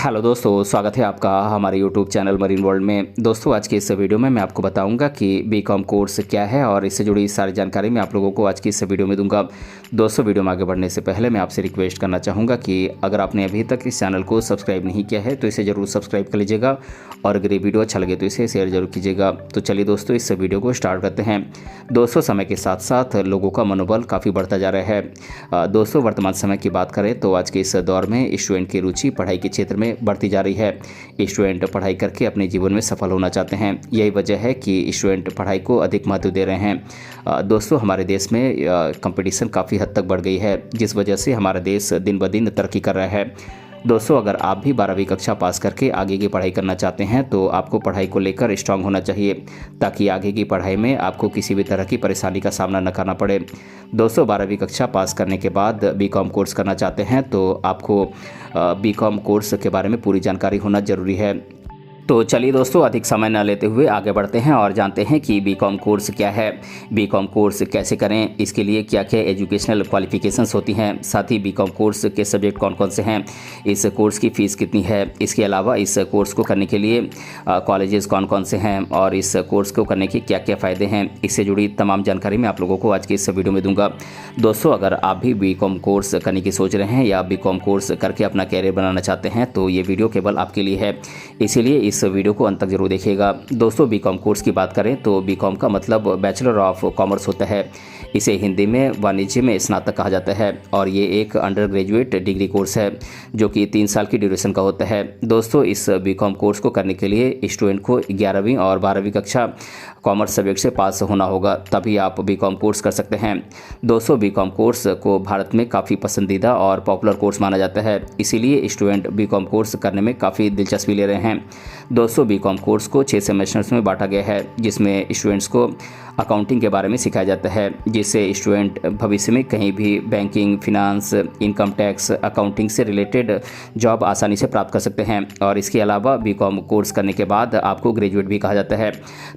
Hello दोस्तों, स्वागत है आपका हमारे यूट्यूब चैनल मरीन वर्ल्ड में। दोस्तों, आज के इस वीडियो में मैं आपको बताऊंगा कि बीकॉम कोर्स क्या है और इससे जुड़ी सारी जानकारी मैं आप लोगों को आज की इस वीडियो में दूंगा। दोस्तों, वीडियो में आगे बढ़ने से पहले मैं आपसे रिक्वेस्ट करना चाहूँगा कि अगर आपने अभी तक इस चैनल को सब्सक्राइब नहीं किया है तो इसे ज़रूर सब्सक्राइब कर लीजिएगा और अगर ये वीडियो अच्छा लगे तो इसे शेयर जरूर कीजिएगा। तो चलिए दोस्तों, इस वीडियो को स्टार्ट करते हैं। दोस्तों, समय के साथ साथ लोगों का मनोबल काफ़ी बढ़ता जा रहा है। दोस्तों, वर्तमान समय की बात करें तो आज के इस दौर में स्टूडेंट की रुचि पढ़ाई के क्षेत्र में बढ़ती जा रही है। स्टूडेंट पढ़ाई करके अपने जीवन में सफल होना चाहते हैं। यही वजह है कि स्टूडेंट पढ़ाई को अधिक महत्व दे रहे हैं। दोस्तों, हमारे देश में कंपटीशन काफ़ी हद तक बढ़ गई है, जिस वजह से हमारा देश दिन ब दिन तरक्की कर रहा है। दोस्तों, अगर आप भी 12वीं कक्षा पास करके आगे की पढ़ाई करना चाहते हैं तो आपको पढ़ाई को लेकर स्ट्रांग होना चाहिए, ताकि आगे की पढ़ाई में आपको किसी भी तरह की परेशानी का सामना न करना पड़े। दोस्तों, 12वीं कक्षा पास करने के बाद बीकॉम कोर्स करना चाहते हैं तो आपको बीकॉम कोर्स के बारे में पूरी जानकारी होना ज़रूरी है। तो चलिए दोस्तों, अधिक समय न लेते हुए आगे बढ़ते हैं और जानते हैं कि बीकॉम कोर्स क्या है, बीकॉम कोर्स कैसे करें, इसके लिए क्या क्या एजुकेशनल क्वालिफिकेशंस होती हैं, साथ ही बीकॉम कोर्स के सब्जेक्ट कौन कौन से हैं, इस कोर्स की फ़ीस कितनी है, इसके अलावा इस कोर्स को करने के लिए कॉलेजेस कौन कौन से हैं और इस कोर्स को करने के क्या क्या फ़ायदे हैं, इससे जुड़ी तमाम जानकारी मैं आप लोगों को आज की इस वीडियो में दूंगा। दोस्तों, अगर आप भी बीकॉम कोर्स करने की सोच रहे हैं या बीकॉम कोर्स करके अपना कैरियर बनाना चाहते हैं तो ये वीडियो केवल आपके लिए है, इसीलिए इस वीडियो को अंत तक जरूर देखिएगा। दोस्तों, बीकॉम कोर्स की बात करें तो बीकॉम का मतलब बैचलर ऑफ कॉमर्स होता है। इसे हिंदी में वाणिज्य में स्नातक कहा जाता है और ये एक अंडर ग्रेजुएट डिग्री कोर्स है जो कि 3 साल की ड्यूरेशन का होता है। दोस्तों, इस बीकॉम कोर्स को करने के लिए स्टूडेंट को 11वीं और 12वीं कक्षा कॉमर्स सब्जेक्ट से पास होना होगा, तभी आप बीकॉम कोर्स कर सकते हैं। दोस्तों, बीकॉम कोर्स को भारत में काफ़ी पसंदीदा और पॉपुलर कोर्स माना जाता है, इसीलिए स्टूडेंट बीकॉम कोर्स करने में काफ़ी दिलचस्पी ले रहे हैं। दोस्तों, बीकॉम कोर्स को 6 सेमेस्टर्स में बांटा गया है, जिसमें स्टूडेंट्स को अकाउंटिंग के बारे में सिखाया जाता है, जिससे स्टूडेंट भविष्य में कहीं भी banking, finance, income tax, accounting से रिलेटेड जॉब आसानी से प्राप्त कर सकते हैं। और इसके अलावा बीकॉम कोर्स करने के बाद आपको ग्रेजुएट भी कहा जाता है।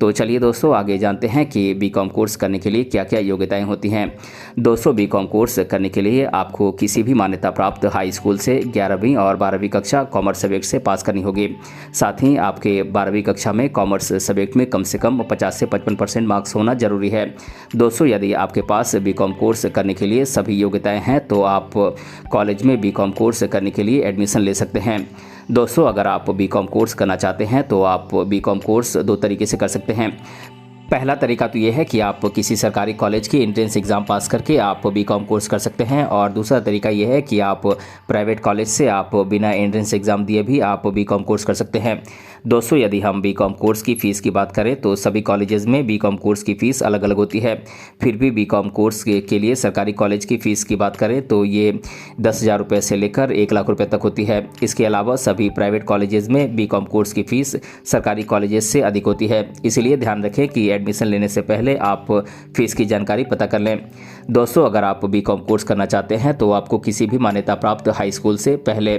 तो चलिए दोस्तों, आगे जानते हैं कि बीकॉम कोर्स करने के लिए क्या क्या योग्यताएं होती हैं। दोस्तों, बीकॉम कोर्स करने के लिए आपको किसी भी मान्यता प्राप्त हाई स्कूल से 11वीं और 12वीं कक्षा कॉमर्स सब्जेक्ट से पास करनी होगी। साथ ही आपके 12वीं कक्षा में कॉमर्स सब्जेक्ट में कम से कम 50 से 55% मार्क्स होना जरूरी है। दोस्तों, यदि आपके पास बीकॉम कोर्स करने के लिए सभी योग्यताएं हैं तो आप कॉलेज में बीकॉम कोर्स करने के लिए एडमिशन ले सकते हैं। दोस्तों, अगर आप बीकॉम कोर्स करना चाहते हैं तो आप बीकॉम कोर्स 2 तरीके से कर सकते हैं। पहला तरीका तो ये है कि आप किसी सरकारी कॉलेज की एंट्रेंस एग्ज़ाम पास करके आप बीकॉम कोर्स कर सकते हैं, और दूसरा तरीका ये है कि आप प्राइवेट कॉलेज से आप बिना एंट्रेंस एग्ज़ाम दिए भी आप बीकॉम कोर्स कर सकते हैं। दोस्तों, यदि हम बीकॉम कोर्स की फ़ीस की बात करें तो सभी कॉलेजेस में बीकॉम कोर्स की फ़ीस अलग अलग होती है। फिर भी बीकॉम कोर्स के लिए सरकारी कॉलेज की फ़ीस की बात करें तो ये 10,000 रुपये से लेकर 1 लाख रुपये तक होती है। इसके अलावा सभी प्राइवेट कॉलेजेस में बीकॉम कोर्स की फ़ीस सरकारी कॉलेजेस से अधिक होती है, इसलिए ध्यान रखें कि एडमिशन लेने से पहले आप फीस की जानकारी पता कर लें। दोस्तों, अगर आप बीकॉम कोर्स करना चाहते हैं तो आपको किसी भी मान्यता प्राप्त हाई स्कूल से पहले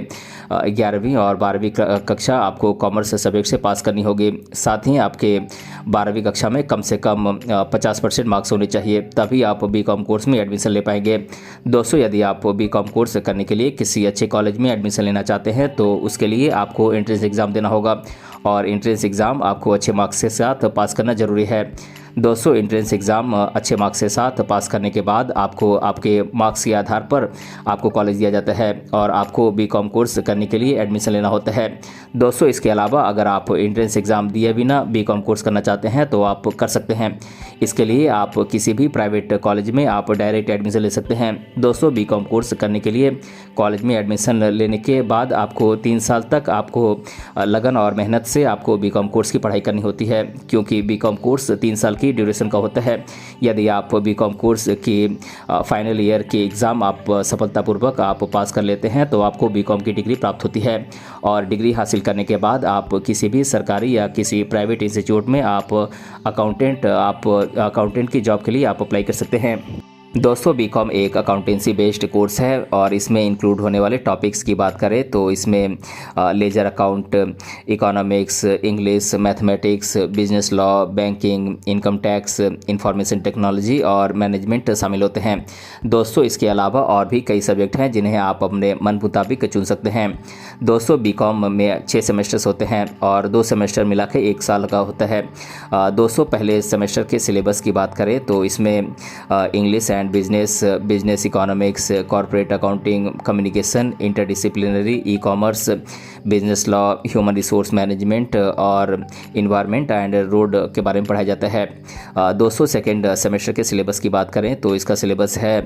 11वीं और 12वीं कक्षा आपको कॉमर्स सब्जेक्ट से पास करनी होगी। साथ ही आपके 12वीं कक्षा में कम से कम 50% मार्क्स होने चाहिए, तभी आप बीकॉम कोर्स में एडमिशन ले पाएंगे। दोस्तों, यदि आप बीकॉम कोर्स करने के लिए किसी अच्छे कॉलेज में एडमिशन लेना चाहते हैं तो उसके लिए आपको एंट्रेंस एग्ज़ाम देना होगा, और एंट्रेंस एग्ज़ाम आपको अच्छे मार्क्स के साथ पास करना ज़रूरी है। दोस्तों, एंट्रेंस एग्ज़ाम अच्छे मार्क्स के साथ पास करने के बाद आपको आपके मार्क्स के आधार पर आपको कॉलेज दिया जाता है और आपको बीकॉम कोर्स करने के लिए एडमिशन लेना होता है। दोस्तों, इसके अलावा अगर आप एंट्रेंस एग्ज़ाम दिए बिना बीकॉम कोर्स करना चाहते हैं तो आप कर सकते हैं। इसके लिए आप किसी भी प्राइवेट कॉलेज में आप डायरेक्ट एडमिशन ले सकते हैं। दोस्तों, बीकॉम कोर्स करने के लिए कॉलेज में एडमिशन लेने के बाद आपको 3 साल तक आपको लगन और मेहनत से आपको बीकॉम कोर्स की पढ़ाई करनी होती है, क्योंकि बीकॉम कोर्स 3 साल की ड्यूरेशन का होता है। यदि आप बीकॉम कोर्स की फाइनल ईयर के एग्ज़ाम आप सफलतापूर्वक आप पास कर लेते हैं तो आपको बीकॉम की डिग्री प्राप्त होती है, और डिग्री हासिल करने के बाद आप किसी भी सरकारी या किसी प्राइवेट इंस्टीट्यूट में आप अकाउंटेंट की जॉब के लिए आप अप्लाई कर सकते हैं। दोस्तों बीकॉम एक अकाउंटेंसी बेस्ड कोर्स है और इसमें इंक्लूड होने वाले टॉपिक्स की बात करें तो इसमें ledger account, economics, English, mathematics, business law, banking, income tax, information technology और मैनेजमेंट शामिल होते हैं। दोस्तों इसके अलावा और भी कई सब्जेक्ट हैं जिन्हें आप अपने मन मुताबिक चुन सकते हैं। दोस्तों बीकॉम में 6 सेमेस्टर्स होते हैं और 2 सेमेस्टर मिला के 1 साल का होता है। दोस्तों पहले सेमेस्टर के सिलेबस की बात करें तो इसमें English and business economics, corporate accounting, communication, interdisciplinary, e commerce, business law, human resource management और इन्वायरमेंट एंड रोड के बारे में पढ़ाया जाता है। दोस्तों सेकेंड सेमेस्टर के सिलेबस की बात करें तो इसका सिलेबस है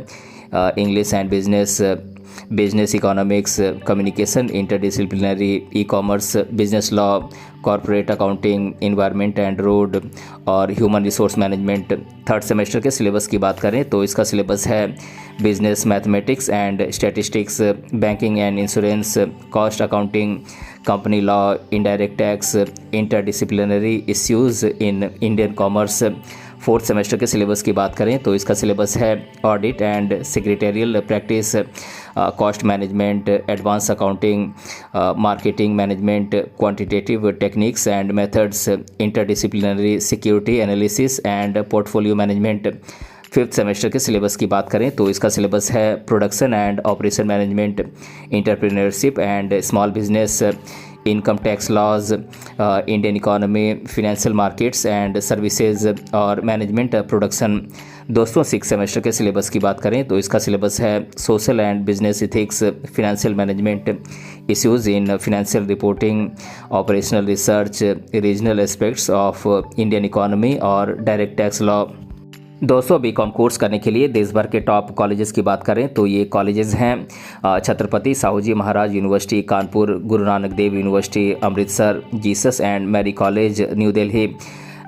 English and business economics, communication, interdisciplinary, e commerce, business law, corporate accounting, environment and road और human resource management. Third semester के सिलेबस की बात करें तो इसका सिलेबस है business mathematics and statistics, banking and insurance, cost accounting, company law, indirect tax, interdisciplinary issues in Indian commerce. Fourth semester के syllabus की बात करें तो इसका सिलेबस है audit and secretarial practice, cost management, advance accounting, marketing management, quantitative techniques and methods, interdisciplinary security analysis and portfolio management. Fifth semester के syllabus की बात करें तो इसका सिलेबस है production and operation management, entrepreneurship and small business, income tax laws, Indian economy, financial markets and services और management production. दोस्तों six semester के सिलेबस की बात करें तो इसका सिलेबस है social and business ethics, financial management, issues in financial reporting, operational research, regional aspects of Indian economy और डायरेक्ट टैक्स लॉ। दोस्तों बीकॉम कोर्स करने के लिए देश भर के टॉप कॉलेजेस की बात करें तो ये कॉलेजेस हैं Chhatrapati Shahuji Maharaj university Kanpur, Guru Nanak Dev university Amritsar, Jesus and Mary college New Delhi,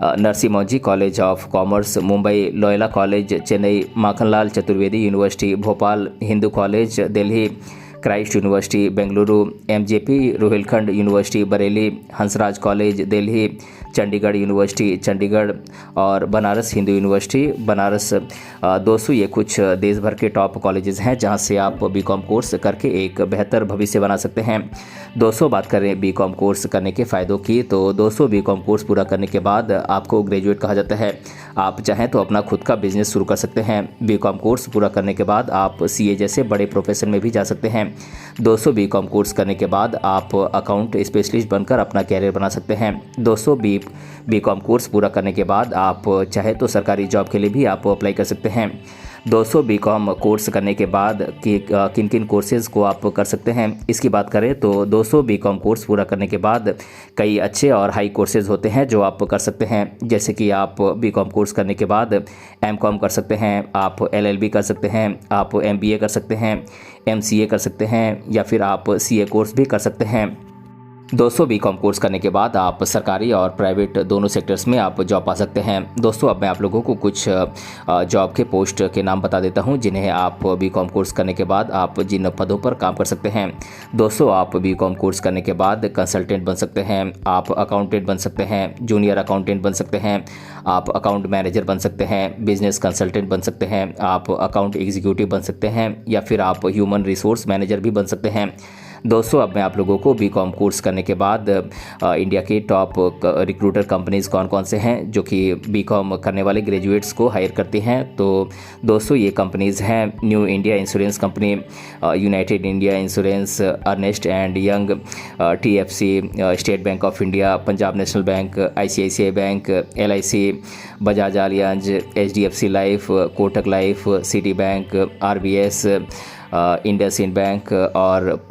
Narasimha college of commerce Mumbai, Loyola college Chennai, Makhanlal Chaturvedi university Bhopal, Hindu college Delhi, Christ university Bengaluru, MJP Rohilkhand university Bareilly, Hansraj college Delhi, Chandigarh university Chandigarh और बनारस हिंदू यूनिवर्सिटी बनारस। दोस्तों ये कुछ देश भर के टॉप कॉलेजेस हैं जहां से आप बीकॉम कोर्स करके एक बेहतर भविष्य बना सकते हैं। दोस्तों बात करें बीकॉम कोर्स करने के फ़ायदों की तो दोस्तों बीकॉम कोर्स पूरा करने के बाद आपको ग्रेजुएट कहा जाता है। आप चाहें तो अपना खुद का बिजनेस शुरू कर सकते हैं। बीकॉम कोर्स पूरा करने के बाद आप सीए जैसे बड़े प्रोफेशन में भी जा सकते हैं। दोस्तों बीकॉम कोर्स करने के बाद आप अकाउंट स्पेशलिस्ट बनकर अपना कैरियर बना सकते हैं। दोस्तों बीकॉम कोर्स पूरा करने के बाद आप चाहे तो सरकारी जॉब के लिए भी आप अप्लाई कर सकते हैं। दोस्तों बीकॉम कोर्स करने के बाद किन किन कोर्सेज़ को आप कर सकते हैं इसकी बात करें तो दोस्तों बीकॉम कोर्स पूरा करने के बाद कई अच्छे और हाई कोर्सेज़ होते हैं जो आप कर सकते हैं। जैसे कि आप बीकॉम कोर्स करने के बाद एमकॉम कर सकते हैं, आप एलएलबी कर सकते हैं, आप एमबीए कर सकते हैं, एमसीए कर सकते हैं या फिर आप सीए कोर्स भी कर सकते हैं। दोस्तों बीकॉम कोर्स करने के बाद आप सरकारी और प्राइवेट दोनों सेक्टर्स में आप जॉब पा सकते हैं। दोस्तों अब मैं आप लोगों को कुछ जॉब के पोस्ट के नाम बता देता हूं जिन्हें आप बीकॉम कोर्स करने के बाद आप जिन पदों पर काम कर सकते हैं। दोस्तों आप बीकॉम कोर्स करने के बाद कंसल्टेंट बन सकते हैं, आप अकाउंटेंट बन सकते हैं, जूनियर अकाउंटेंट बन सकते हैं, आप अकाउंट मैनेजर बन सकते हैं, बिजनेस कंसल्टेंट बन सकते हैं, आप अकाउंट एग्जीक्यूटिव बन सकते हैं या फिर आप ह्यूमन रिसोर्स मैनेजर भी बन सकते हैं। दोस्तों अब मैं आप लोगों को बीकॉम कोर्स करने के बाद इंडिया के टॉप रिक्रूटर कंपनीज़ कौन कौन से हैं जो कि बीकॉम करने वाले ग्रेजुएट्स को हायर करती हैं। तो दोस्तों ये कंपनीज़ हैं New India Insurance Company, United India Insurance, Ernst and Young, TFC, State Bank of India, Punjab National Bank, ICICI bank, LIC, Bajaj Allianz, HDFC life, Kotak life, Citi bank, RBS, IndusInd bank और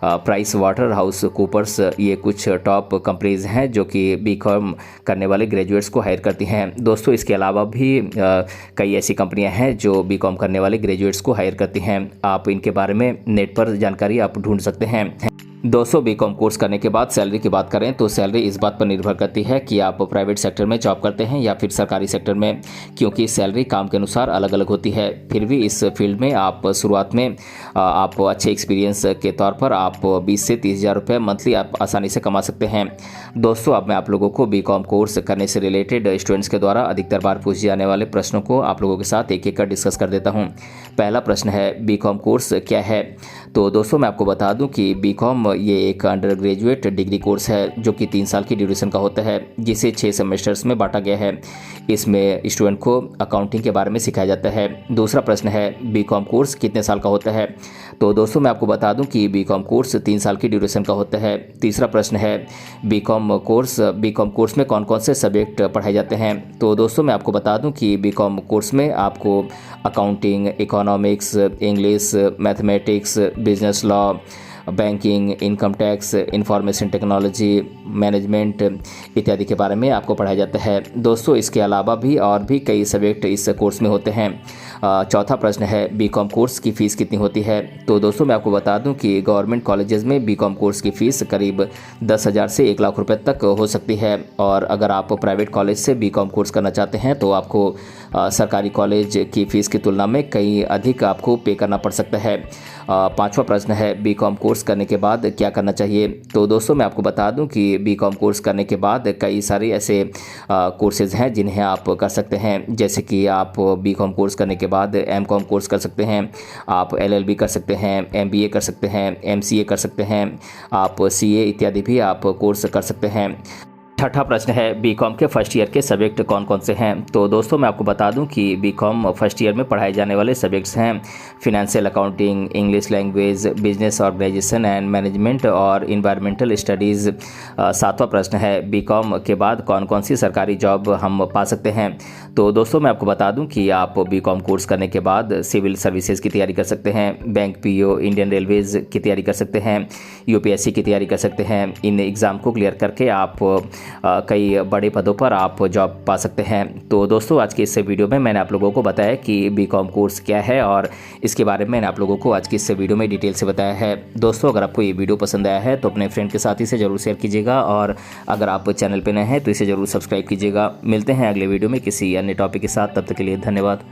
प्राइस वाटर हाउस कूपर्स, ये कुछ top companies हैं जो कि BCom करने वाले graduates को higher करती हैं। दोस्तों इसके अलावा भी कई ऐसी कंपनियां हैं जो बीकॉम करने वाले ग्रेजुएट्स को हायर करती हैं। आप इनके बारे में नेट पर जानकारी आप ढूंढ सकते हैं। दोस्तों बीकॉम कोर्स करने के बाद सैलरी की बात करें तो सैलरी इस बात पर निर्भर करती है कि आप प्राइवेट सेक्टर में जॉब करते हैं या फिर सरकारी सेक्टर में, क्योंकि सैलरी काम के अनुसार अलग अलग होती है। फिर भी इस फील्ड में आप शुरुआत में आप अच्छे एक्सपीरियंस के तौर पर आप 20 से 30 हज़ार रुपये मंथली आप आसानी से कमा सकते हैं। दोस्तों अब मैं आप लोगों को बीकॉम कोर्स करने से रिलेटेड स्टूडेंट्स के द्वारा अधिकतर बार पूछे जाने वाले प्रश्नों को आप लोगों के साथ एक एक कर डिस्कस कर देता हूँ। पहला प्रश्न है बीकॉम कोर्स क्या है। तो दोस्तों मैं आपको बता दूं कि बीकॉम ये एक अंडर ग्रेजुएट डिग्री कोर्स है जो कि 3 साल की ड्यूरेशन का होता है, जिसे 6 सेमेस्टर्स में बांटा गया है। इसमें स्टूडेंट को अकाउंटिंग के बारे में सिखाया जाता है। दूसरा प्रश्न है बीकॉम कोर्स कितने साल का होता है। तो दोस्तों मैं आपको बता दूं कि बीकॉम कोर्स 3 साल की ड्यूरेशन का होता है। तीसरा प्रश्न है बीकॉम कोर्स में कौन कौन से सब्जेक्ट पढ़ाए जाते हैं। तो दोस्तों मैं आपको बता दूं कि बीकॉम कोर्स में आपको accounting, economics, English, mathematics, business law, banking, income tax, information technology, management इत्यादि के बारे में आपको पढ़ाया जाता है। दोस्तों इसके अलावा भी और भी कई सब्जेक्ट इस कोर्स में होते हैं। चौथा प्रश्न है बीकॉम कोर्स की फ़ीस कितनी होती है। तो दोस्तों मैं आपको बता दूं कि गवर्नमेंट कॉलेजेस में बीकॉम कोर्स की फ़ीस करीब 10,000 से 1 लाख रुपए तक हो सकती है, और अगर आप प्राइवेट कॉलेज से बीकॉम कोर्स करना चाहते हैं तो आपको सरकारी कॉलेज की फ़ीस की तुलना में कहीं अधिक आपको पे करना पड़ सकता है। पांचवा प्रश्न है बीकॉम कोर्स करने के बाद क्या करना चाहिए। तो दोस्तों मैं आपको बता दूं कि बीकॉम कोर्स करने के बाद कई सारे ऐसे कोर्सेज़ हैं जिन्हें आप कर सकते हैं, जैसे कि आप बीकॉम कोर्स करने के बाद एमकॉम कोर्स कर सकते हैं, आप एलएलबी कर सकते हैं, एमबीए कर सकते हैं, एमसीए कर सकते हैं, आप सीए इत्यादि भी आप कोर्स कर सकते हैं। छठा प्रश्न है बीकॉम के फर्स्ट ईयर के सब्जेक्ट कौन कौन से हैं। तो दोस्तों मैं आपको बता दूं कि बीकॉम फर्स्ट ईयर में पढ़ाए जाने वाले सब्जेक्ट्स हैं financial accounting, English language, business organisation and management और इन्वायरमेंटल स्टडीज़। सातवां प्रश्न है बीकॉम के बाद कौन कौन सी सरकारी जॉब हम पा सकते हैं। तो दोस्तों मैं आपको बता दूं कि आप बीकॉम कोर्स करने के बाद सिविल सर्विसेज की तैयारी कर सकते हैं, बैंक पीओ, इंडियन रेलवेज़ की तैयारी कर सकते हैं, यूपीएससी की तैयारी कर सकते हैं। इन एग्ज़ाम को क्लियर करके आप कई बड़े पदों पर आप जॉब पा सकते हैं। तो दोस्तों आज के इस वीडियो में मैंने आप लोगों को बताया कि बीकॉम कोर्स क्या है, और इसके बारे में मैंने आप लोगों को आज की इस वीडियो में डिटेल से बताया है। दोस्तों अगर आपको ये वीडियो पसंद आया है तो अपने फ्रेंड के साथ इसे ज़रूर शेयर कीजिएगा, और अगर आप चैनल पर नए हैं तो इसे ज़रूर सब्सक्राइब कीजिएगा। मिलते हैं अगले वीडियो में किसी अन्य टॉपिक के साथ, तब तक के लिए धन्यवाद।